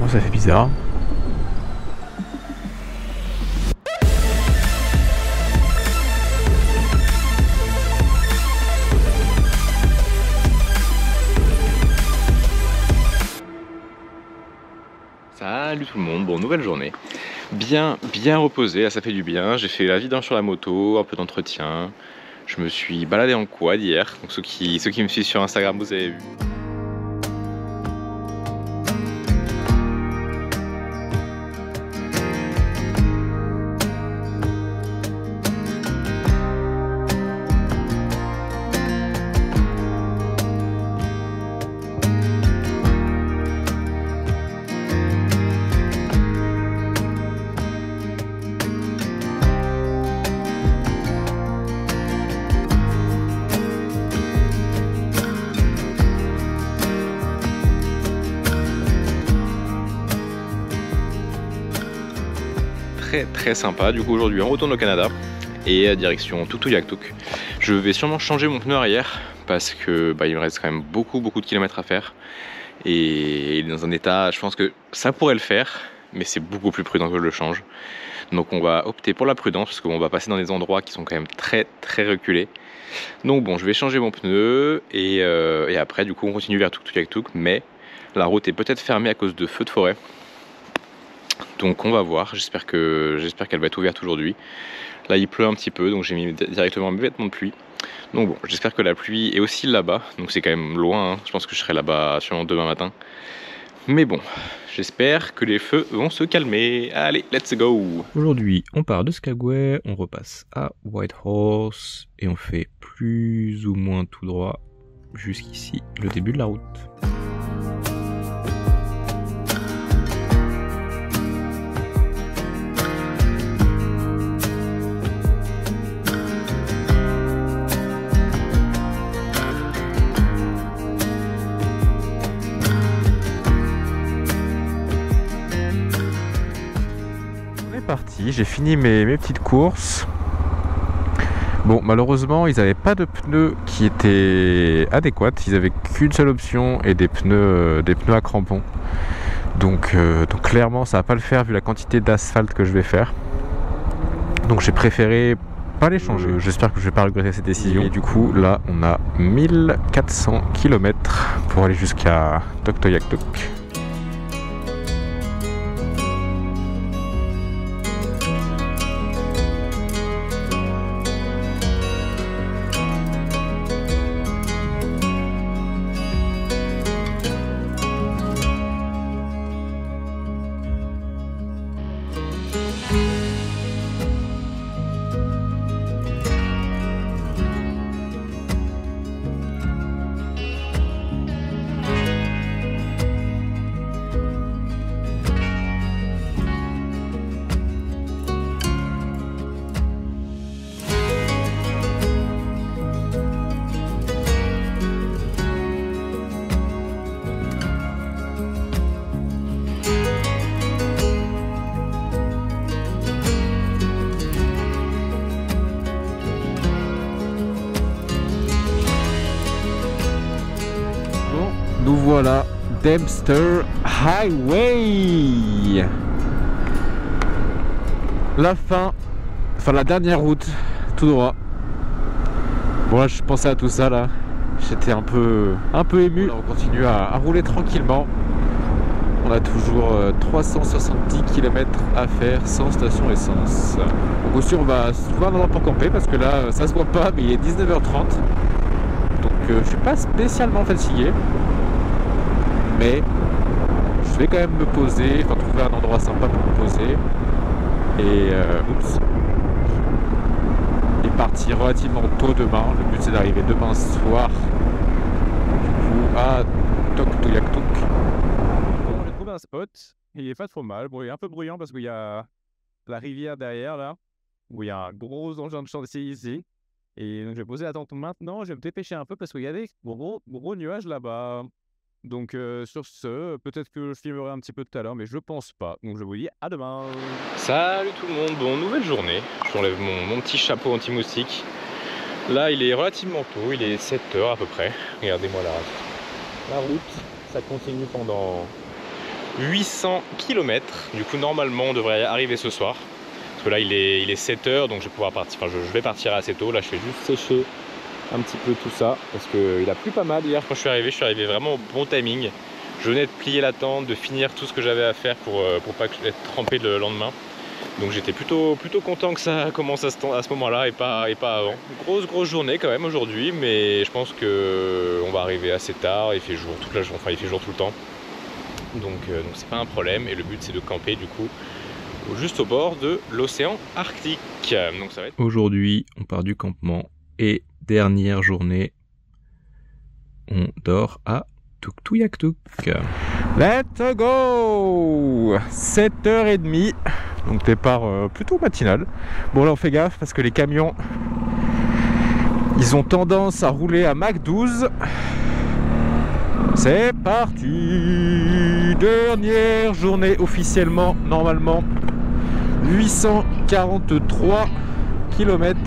Moi ça fait bizarre. Salut tout le monde, bon nouvelle journée. Bien reposé, là ça fait du bien. J'ai fait la vidange sur la moto, un peu d'entretien. Je me suis baladé en quad hier, donc ceux qui me suivent sur Instagram vous avez vu. Très sympa. Du coup aujourd'hui on retourne au Canada et direction Tuktoyaktuk. Je vais sûrement changer mon pneu arrière parce que il me reste quand même beaucoup de kilomètres à faire et il est dans un état, je pense que ça pourrait le faire mais c'est beaucoup plus prudent que je le change. Donc on va opter pour la prudence parce qu'on va passer dans des endroits qui sont quand même très reculés. Donc bon, je vais changer mon pneu et après du coup on continue vers Tuktoyaktuk, mais la route est peut-être fermée à cause de feux de forêt. Donc on va voir, j'espère qu'elle va être ouverte aujourd'hui. Là il pleut un petit peu, donc j'ai mis directement mes vêtements de pluie. Donc bon, j'espère que la pluie est aussi là-bas, donc c'est quand même loin, hein. Je pense que je serai là-bas sûrement demain matin. Mais bon, j'espère que les feux vont se calmer. Allez, let's go! Aujourd'hui on part de Skagway, on repasse à Whitehorse et on fait plus ou moins tout droit jusqu'ici, le début de la route. Parti, j'ai fini mes petites courses. Bon, malheureusement ils n'avaient pas de pneus qui étaient adéquats, ils avaient qu'une seule option et des pneus à crampons, donc clairement ça va pas le faire vu la quantité d'asphalte que je vais faire, donc j'ai préféré pas les changer. J'espère que je vais pas regretter cette décision. Et du coup là on a 1400 km pour aller jusqu'à Tuktoyaktuk. Nous voilà, Dempster Highway. La fin, enfin la dernière route, tout droit. Bon là je pensais à tout ça là, j'étais un peu ému. Là, on continue à rouler tranquillement. On a toujours 370 km à faire sans station essence. Donc aussi on va trouver un endroit pour camper parce que là ça se voit pas mais il est 19h30. Donc je suis pas spécialement fatigué. Mais je vais quand même me poser, enfin trouver un endroit sympa pour me poser et partir relativement tôt demain. Le but c'est d'arriver demain soir du coup à Tuktoyaktuk. Bon, j'ai trouvé un spot, il est pas trop mal. Bon, il est un peu bruyant parce qu'il y a la rivière derrière là, où il y a un gros engin de chantier ici. Et donc je vais poser la tente maintenant, je vais me dépêcher un peu parce qu'il y a des gros nuages là-bas. Donc sur ce, peut-être que je filmerai un petit peu tout à l'heure, mais je pense pas. Donc je vous dis à demain. Salut tout le monde, bon nouvelle journée. J'enlève mon petit chapeau anti-moustique. Là il est relativement tôt, il est 7h à peu près. Regardez-moi la route. Ça continue pendant 800 km. Du coup normalement on devrait arriver ce soir. Parce que là il est 7 h, donc je vais pouvoir partir. Enfin je vais partir assez tôt. Là je fais juste sécher un petit peu tout ça. Parce qu'il a plu pas mal hier quand je suis arrivé vraiment au bon timing. Je venais de plier la tente, de finir tout ce que j'avais à faire pour pas être trempé le lendemain. Donc j'étais plutôt content que ça commence à ce moment-là et pas avant. Grosse journée quand même aujourd'hui, mais je pense qu'on va arriver assez tard. Il fait jour toute la journée, enfin il fait jour tout le temps. Donc c'est pas un problème. Et le but c'est de camper du coup juste au bord de l'océan Arctique. Donc ça va être... Aujourd'hui on part du campement et dernière journée, on dort à Tuktoyaktuk. Let's go! 7h30. Donc départ plutôt matinal. Bon là on fait gaffe parce que les camions ils ont tendance à rouler à Mach 12. C'est parti. Dernière journée officiellement, normalement 843 km.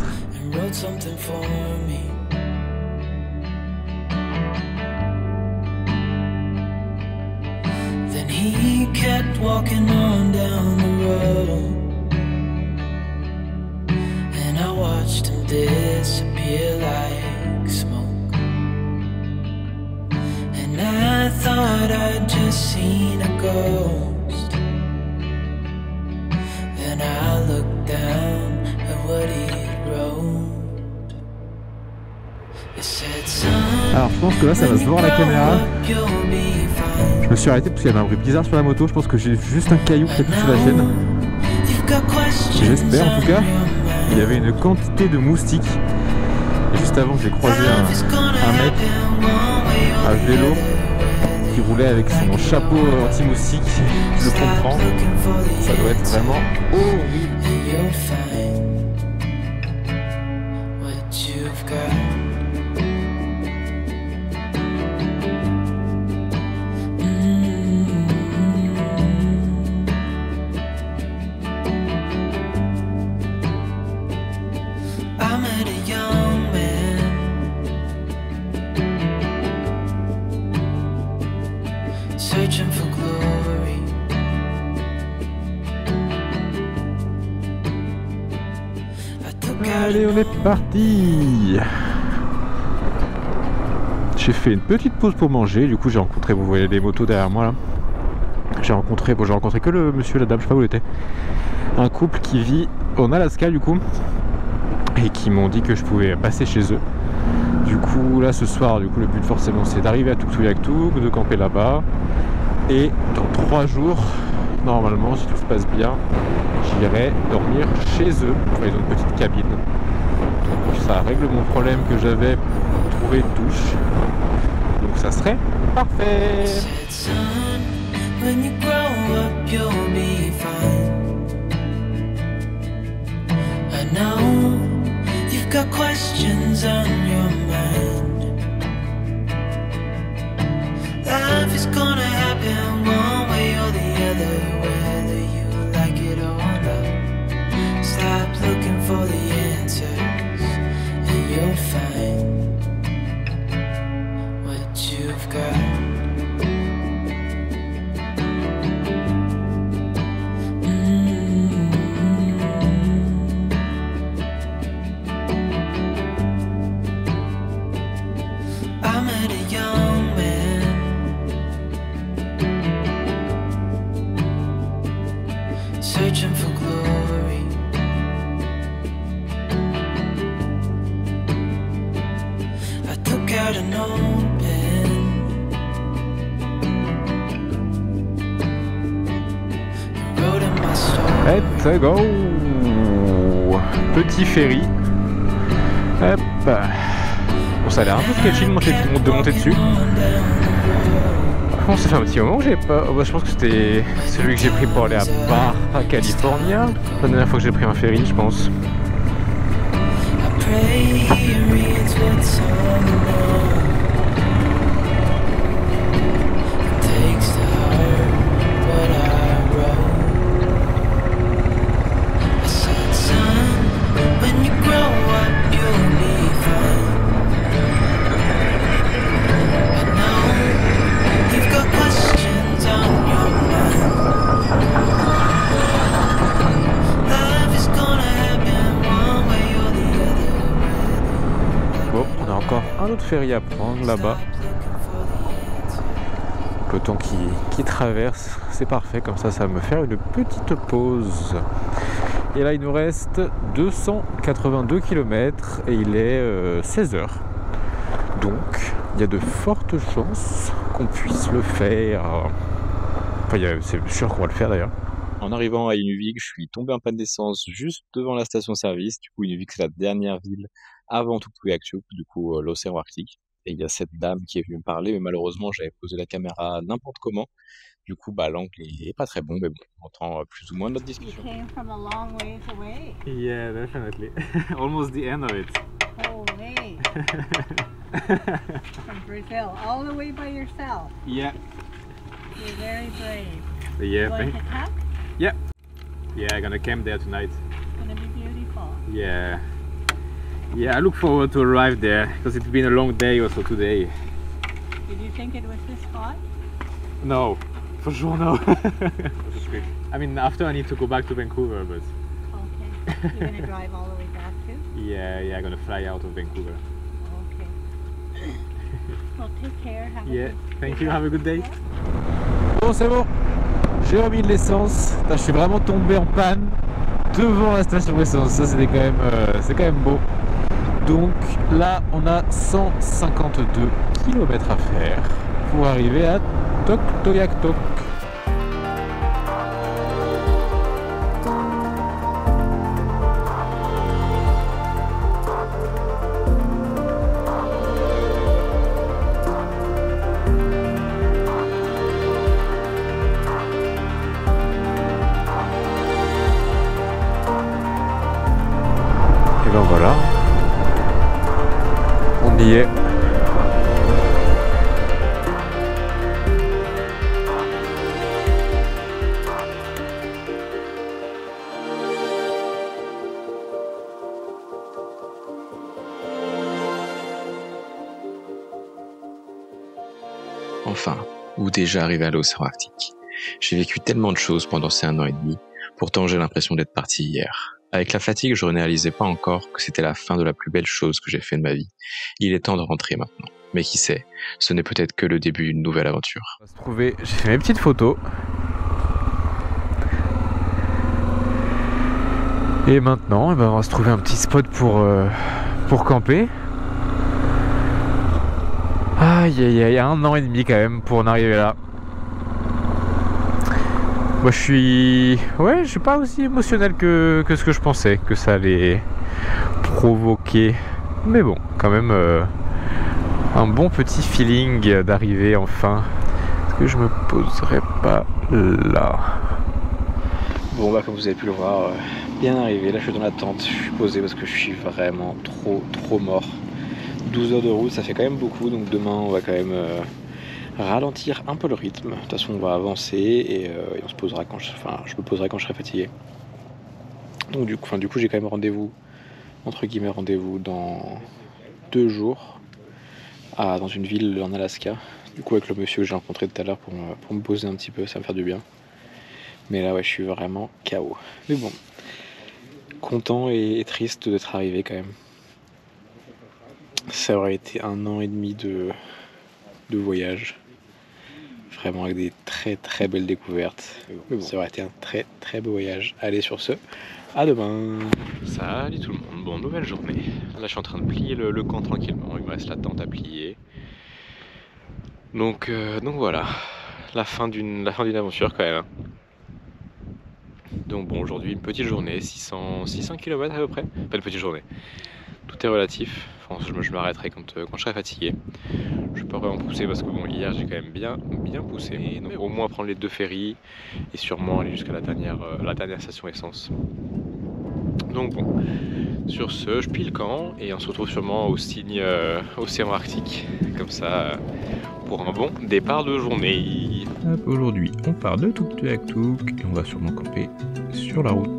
He kept walking on down the road, and I watched him disappear like smoke. And I thought I'd just seen a ghost. Then I looked down at what he wrote. It said, "Son, alors je pense que là ça va se voir à la caméra. Je me suis arrêté parce qu'il y avait un bruit bizarre sur la moto. Je pense que j'ai juste un caillou qui a touché la chaîne. J'espère en tout cas. Il y avait une quantité de moustiques. Et juste avant j'ai croisé un mec à vélo qui roulait avec son chapeau anti-moustique. Je le comprends. Ça doit être vraiment horrible. Searching for glory. Allez, on est parti. J'ai fait une petite pause pour manger. Du coup, j'ai rencontré, vous voyez les motos derrière moi là. J'ai rencontré que le monsieur, la dame, je sais pas où il était. Un couple qui vit en Alaska du coup. Et qui m'ont dit que je pouvais passer chez eux. Du coup, là ce soir, du coup, le but forcément c'est d'arriver à Tuktoyaktuk, de camper là-bas. Et dans 3 jours, normalement, si tout se passe bien, j'irai dormir chez eux. Enfin, ils ont une petite cabine. Donc ça règle mon problème que j'avais pour trouver une douche. Donc ça serait parfait. Got questions on your mind. Life is gonna happen one way or the other, whether you like it or not. Stop looking for the answers, and you'll find what you've got. Searching for glory. I took out an old pen and wrote in my story. Let's go. Petit ferry. Hop. Bon, ça a l'air un peu sketchy de monter dessus. Bon, ça fait un petit moment que j'ai pas... Oh, bah, je pense que c'était celui que j'ai pris pour aller à Baja California. La dernière fois que j'ai pris un ferry, je pense. un autre ferry à prendre là-bas. Le temps qui traverse, c'est parfait, comme ça va me faire une petite pause. Et là il nous reste 282 km et il est 16h. Donc il y a de fortes chances qu'on puisse le faire. Enfin c'est sûr qu'on va le faire d'ailleurs. En arrivant à Inuvik, je suis tombé en panne d'essence juste devant la station-service. Du coup, Inuvik, c'est la dernière ville avant Tuktoyaktuk, du coup, l'océan Arctique. Et il y a cette dame qui est venue me parler, mais malheureusement, j'avais posé la caméra n'importe comment. Du coup, l'angle est pas très bon, mais bon, on entend plus ou moins notre discussion. You came from a long ways away. Yeah, definitely. Almost the end of it. Holy. From Brazil, all the way by yourself. Yeah. You're very brave. Yeah, Going to camp? Yeah, I'm gonna camp there tonight. It's gonna be beautiful. Yeah, I look forward to arrive there because it's been a long day also today. Did you think it was this hot? No, for sure no. I mean, after I need to go back to Vancouver, but Okay. You're gonna drive all the way back too? yeah, I'm gonna fly out of Vancouver. Okay. Well, take care. Have a Yeah, good thank you. Have a good day. Bon, c'est bon, j'ai remis de l'essence. Je suis vraiment tombé en panne devant la station d'essence. Ça c'était c'est quand même beau. Donc là on a 152 km à faire pour arriver à Tuktoyaktuk. Et ben voilà, on y est. Enfin, ou déjà arrivé à l'océan Arctique. J'ai vécu tellement de choses pendant ces 1 an et demi, pourtant j'ai l'impression d'être parti hier. Avec la fatigue, je ne réalisais pas encore que c'était la fin de la plus belle chose que j'ai fait de ma vie. Il est temps de rentrer maintenant. Mais qui sait, ce n'est peut-être que le début d'une nouvelle aventure. On va se trouver, j'ai fait mes petites photos. Et maintenant, on va se trouver un petit spot pour camper. Aïe aïe aïe, 1 an et demi quand même pour en arriver là. Moi je suis pas aussi émotionnel que ce que je pensais que ça allait provoquer. Mais bon, quand même un bon petit feeling d'arriver enfin. Est-ce que je me poserai pas là? Bon comme vous avez pu le voir, bien arrivé, là je suis dans la tente, je suis posé parce que je suis vraiment trop mort. 12 heures de route, ça fait quand même beaucoup, donc demain on va quand même ralentir un peu le rythme. De toute façon on va avancer et on se posera je me poserai quand je serai fatigué. Donc du coup j'ai quand même rendez-vous, entre guillemets rendez-vous dans 2 jours dans une ville en Alaska. Du coup avec le monsieur que j'ai rencontré tout à l'heure pour me poser un petit peu, ça va me faire du bien. Mais là ouais je suis vraiment KO. Mais bon, content et triste d'être arrivé quand même. Ça aurait été 1 an et demi de voyage, vraiment avec des très belles découvertes. Mais bon, ça aurait été un très beau voyage. Allez sur ce, à demain. Salut tout le monde, bon nouvelle journée. Là je suis en train de plier le camp tranquillement, il me reste la tente à plier. Donc voilà, la fin d'une aventure quand même. Donc bon, aujourd'hui une petite journée, 600 km à peu près, pas une petite journée. Tout est relatif, enfin, je m'arrêterai quand je serai fatigué. Je vais pas vraiment pousser parce que bon, hier j'ai quand même bien poussé. Donc, au moins prendre les 2 ferries et sûrement aller jusqu'à la dernière station essence. Donc bon, sur ce, je plie le camp et on se retrouve sûrement au signe océan Arctique, comme ça, pour un bon départ de journée. Aujourd'hui, on part de Tuktoyaktuk et on va sûrement camper sur la route.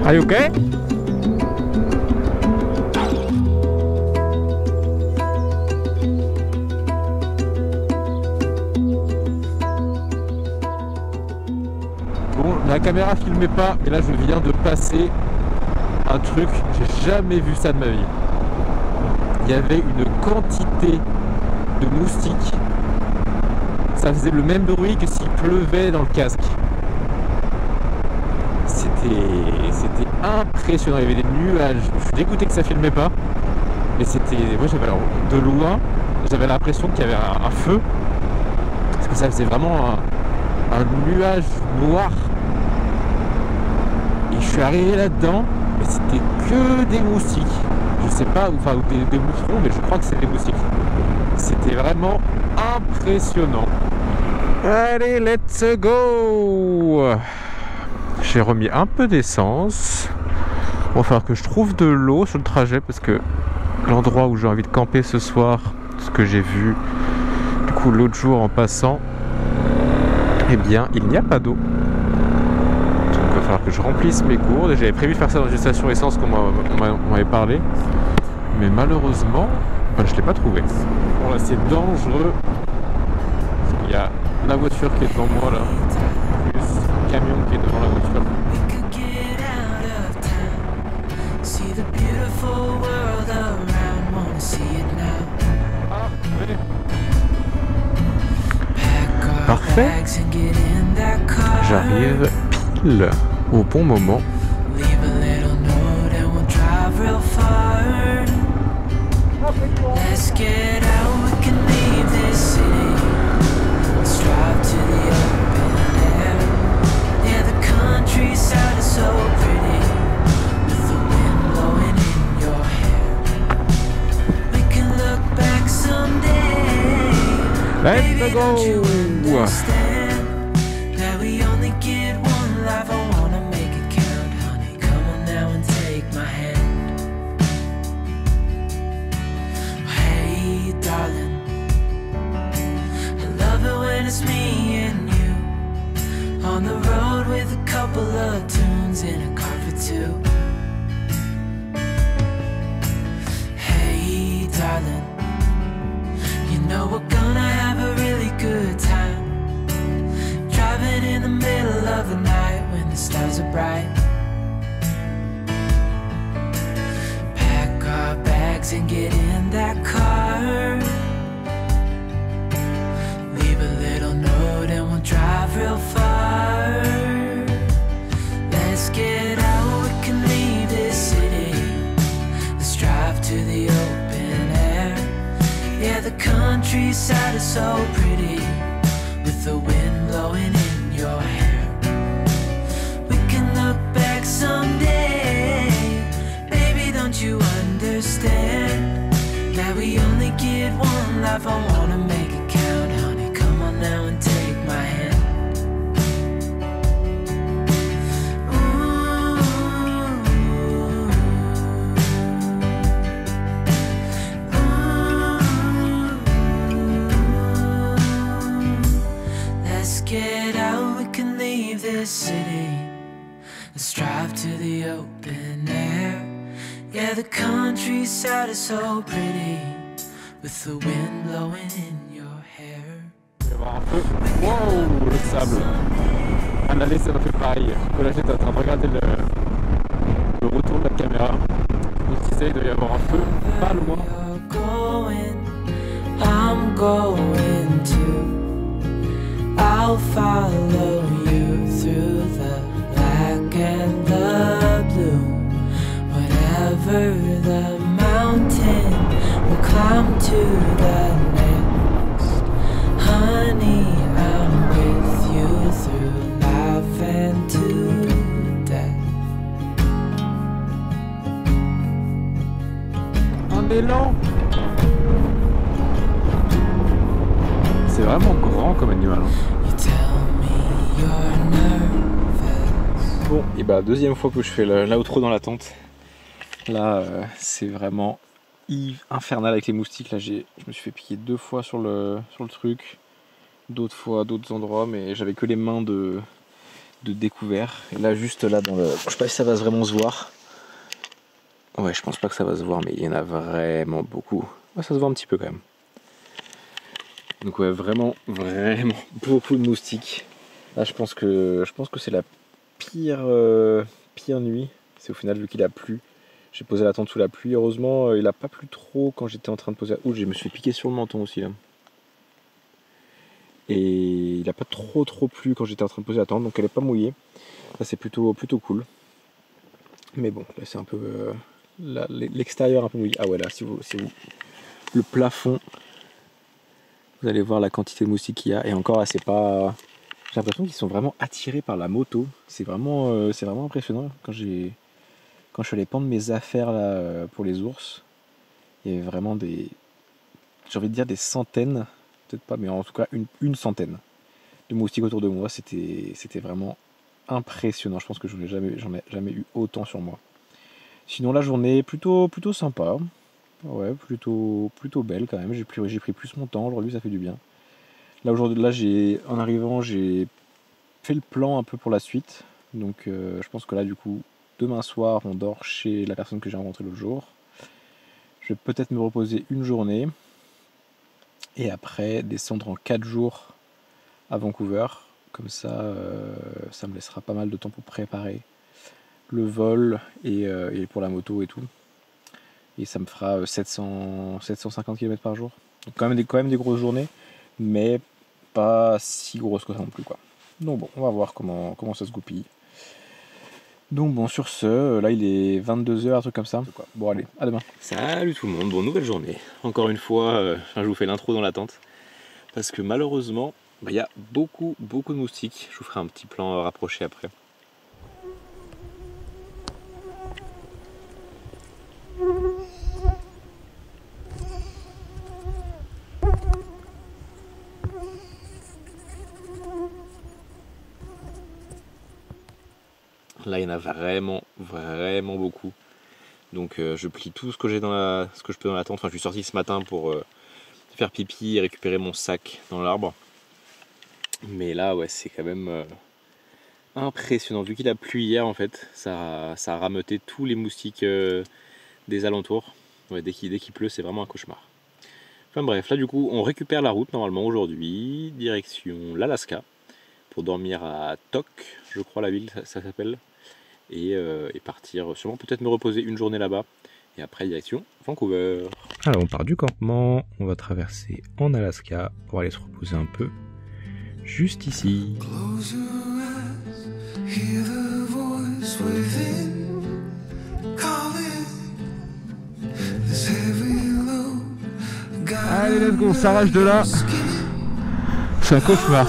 Are you okay? La caméra filmait pas, et là je viens de passer un truc, j'ai jamais vu ça de ma vie. Il y avait une quantité de moustiques. Ça faisait le même bruit que s'il pleuvait dans le casque. C'était impressionnant, il y avait des nuages. Je suis dégoûté que ça filmait pas. Mais c'était. Moi j'avais de loin, j'avais l'impression qu'il y avait un feu. Parce que ça faisait vraiment un nuage noir. Et je suis arrivé là-dedans, mais c'était que des moustiques. Je sais pas, enfin des moucherons, mais je crois que c'est des moustiques. C'était vraiment impressionnant. Allez, let's go! J'ai remis un peu d'essence. Il va falloir que je trouve de l'eau sur le trajet parce que l'endroit où j'ai envie de camper ce soir, ce que j'ai vu du coup l'autre jour en passant, eh bien il n'y a pas d'eau. Donc il va falloir que je remplisse mes gourdes. J'avais prévu de faire ça dans une station essence comme on m'avait parlé. Mais malheureusement, je ne l'ai pas trouvé. Bon là c'est dangereux. Parce qu'il y a la voiture qui est devant moi là. Plus le camion qui est devant la voiture. Parfait. J'arrive pile au bon moment. Let's get out, we can leave this city. Let's drive to the open air. Yeah, the countryside is so pretty, with the wind blowing in your hair. We can look back someday. Let's go. Don't you understand that we only get one life? I wanna make it count, honey. Come on now and take my hand. Darling, I love it when it's me and you on the road with a couple of tunes in a car for two. Hey darling, you know we're gonna have a really good time, driving in the middle of the night when the stars are bright. Pack our bags and get in that car. Leave a little note and we'll drive real far. Let's get out, we can leave this city. Let's drive to the open air. Yeah, the countryside is so pretty, with the wind blowing in your hair. We can look back someday. Baby, don't you understand that we only get one life? I wanna make it count, honey. Come on now and take my hand. Let's get out, we can leave this city. Let's drive to the open air. Yeah, the countryside is so pretty, with the wind blowing in your hair. Il va y avoir un peu. Wow, le sable. À l'aller, ça m'a fait pareil. Là, j'étais en train de regarder le retour de la caméra. Je me disais, il doit y avoir un feu pas loin. I'm going to. I'll follow you through the black and the blue. Whatever the mountain, we'll climb to the next. Honey, I'm with you through life and to death. Un élan. C'est vraiment grand comme animal. Bon, et bah deuxième fois que je fais l'outro dans la tente. Là, c'est vraiment infernal avec les moustiques. Là, je me suis fait piquer 2 fois sur le truc, d'autres fois à d'autres endroits, mais j'avais que les mains de découvert. Et là, juste là, je sais pas si ça va vraiment se voir. Ouais, je pense pas que ça va se voir, mais il y en a vraiment beaucoup. Ouais, ça se voit un petit peu quand même. Donc ouais, vraiment beaucoup de moustiques. Là, je pense que c'est la pire nuit. C'est au final vu qu'il a plu. J'ai posé la tente sous la pluie. Heureusement, il n'a pas plu trop quand j'étais en train de poser. Ouh, je me suis piqué sur le menton aussi là. Et il n'a pas trop plu quand j'étais en train de poser la tente, donc elle n'est pas mouillée. Ça c'est plutôt cool. Mais bon, là c'est un peu l'extérieur un peu mouillé. Ah ouais, là si vous le plafond, vous allez voir la quantité de moustiques qu'il y a. Et encore là, c'est pas. J'ai l'impression qu'ils sont vraiment attirés par la moto. C'est vraiment impressionnant. Quand je suis allé pendre mes affaires là pour les ours, il y avait vraiment j'ai envie de dire des centaines, peut-être pas, mais en tout cas une centaine de moustiques autour de moi. C'était vraiment impressionnant. Je pense que j'en ai jamais eu autant sur moi. Sinon la journée plutôt sympa. Ouais, plutôt belle quand même. J'ai pris plus mon temps aujourd'hui, ça fait du bien. Là aujourd'hui, en arrivant, j'ai fait le plan un peu pour la suite. Donc je pense que là du coup, demain soir, on dort chez la personne que j'ai rencontrée l'autre jour. Je vais peut-être me reposer une journée. Et après, descendre en 4 jours à Vancouver. Comme ça, ça me laissera pas mal de temps pour préparer le vol et pour la moto et tout. Et ça me fera 750 km par jour. Donc quand même des grosses journées, mais pas si grosses que ça non plus, quoi. Donc bon, on va voir comment ça se goupille. Donc bon, sur ce, là il est 22h, un truc comme ça. Bon allez, à demain. Salut tout le monde, bon, nouvelle journée. Encore une fois, je vous fais l'intro dans la tente. Parce que malheureusement, il y a beaucoup de moustiques. Je vous ferai un petit plan rapproché après. Là il y en a vraiment beaucoup. Donc je plie tout ce que j'ai ce que je peux dans la tente. Enfin, je suis sorti ce matin pour faire pipi et récupérer mon sac dans l'arbre. Mais là ouais, c'est quand même impressionnant. Vu qu'il a plu hier en fait, ça a rameuté tous les moustiques des alentours. Ouais, dès qu'il pleut, c'est vraiment un cauchemar. Enfin bref, là du coup on récupère la route normalement aujourd'hui, direction l'Alaska, pour dormir à Tok, je crois la ville ça s'appelle, et partir sûrement peut-être me reposer une journée là-bas, et après direction Vancouver. Alors on part du campement, on va traverser en Alaska pour aller se reposer un peu, juste ici. Allez, let's go, on s'arrache de là. C'est un cauchemar.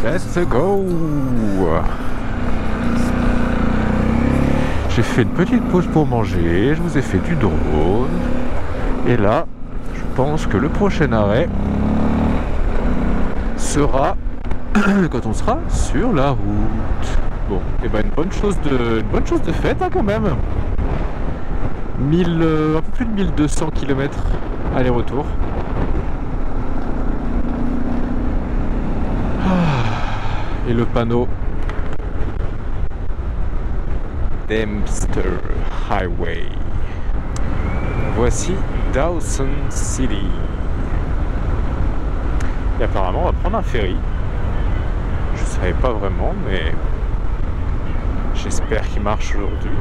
Let's go. J'ai fait une petite pause pour manger, je vous ai fait du drone. Et là, je pense que le prochain arrêt sera quand on sera sur la route. Bon, et ben une bonne chose de faite hein, quand même. Un peu plus de 1200 km aller-retour. Et le panneau Dempster Highway. Voici Dawson City. Et apparemment on va prendre un ferry. Je savais pas vraiment, mais J'espère qu'il marche aujourd'hui.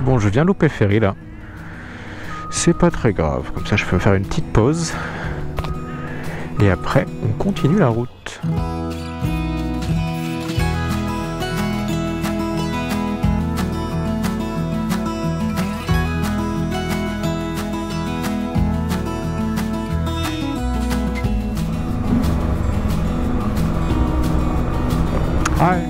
Bon, je viens louper le ferry là. C'est pas très grave, comme ça je peux faire une petite pause. Et après, on continue la route. Hi.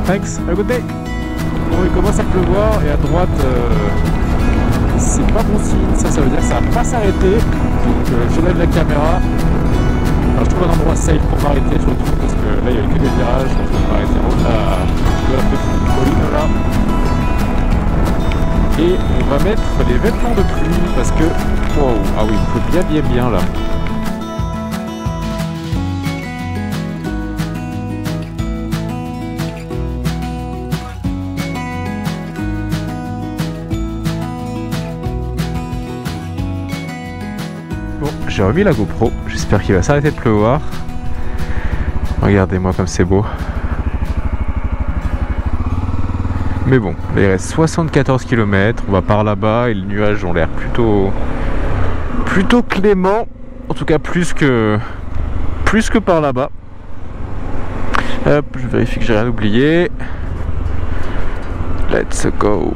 Thanks, have a good day. Bon, il commence à pleuvoir et à droite, c'est pas bon signe, ça veut dire que ça va pas s'arrêter. Donc je lève la caméra. Alors, je trouve un endroit safe pour m'arrêter surtout parce que là il y a que des virages, donc je vais m'arrêter en haut de la petite colline là. Et on va mettre les vêtements de pluie parce que, wow, ah oui, il faut bien là. Bon, j'ai remis la GoPro, j'espère qu'il va s'arrêter de pleuvoir. Regardez-moi comme c'est beau. Mais bon, là il reste 74 km, on va par là-bas et les nuages ont l'air plutôt cléments. En tout cas plus que par là-bas. Hop, je vérifie que j'ai rien oublié. Let's go.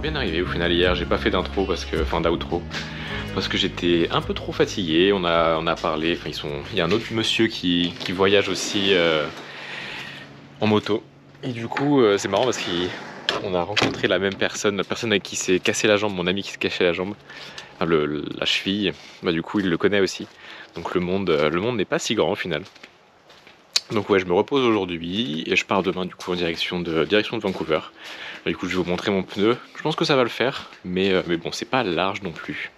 Bien arrivé au final hier, j'ai pas fait d'intro parce que, enfin d'outro, parce que j'étais un peu trop fatigué. On a parlé, enfin il y a un autre monsieur qui voyage aussi en moto et du coup c'est marrant parce qu'on a rencontré la même personne, la personne avec qui s'est cassé la jambe, mon ami qui s'est cassé la jambe, enfin, la cheville. Bah, du coup il le connaît aussi, donc le monde n'est pas si grand au final. Donc ouais, je me repose aujourd'hui et je pars demain du coup en direction de Vancouver. Du coup je vais vous montrer mon pneu, je pense que ça va le faire, mais bon c'est pas large non plus.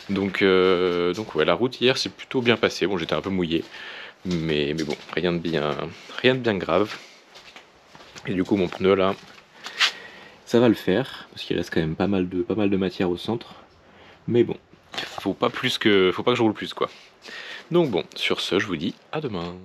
Donc ouais, la route hier c'est plutôt bien passé, bon j'étais un peu mouillé, mais bon, rien de bien grave. Et du coup mon pneu là, ça va le faire, parce qu'il reste quand même pas mal de matière au centre. Mais bon, faut pas que je roule plus quoi. Donc bon, sur ce je vous dis à demain.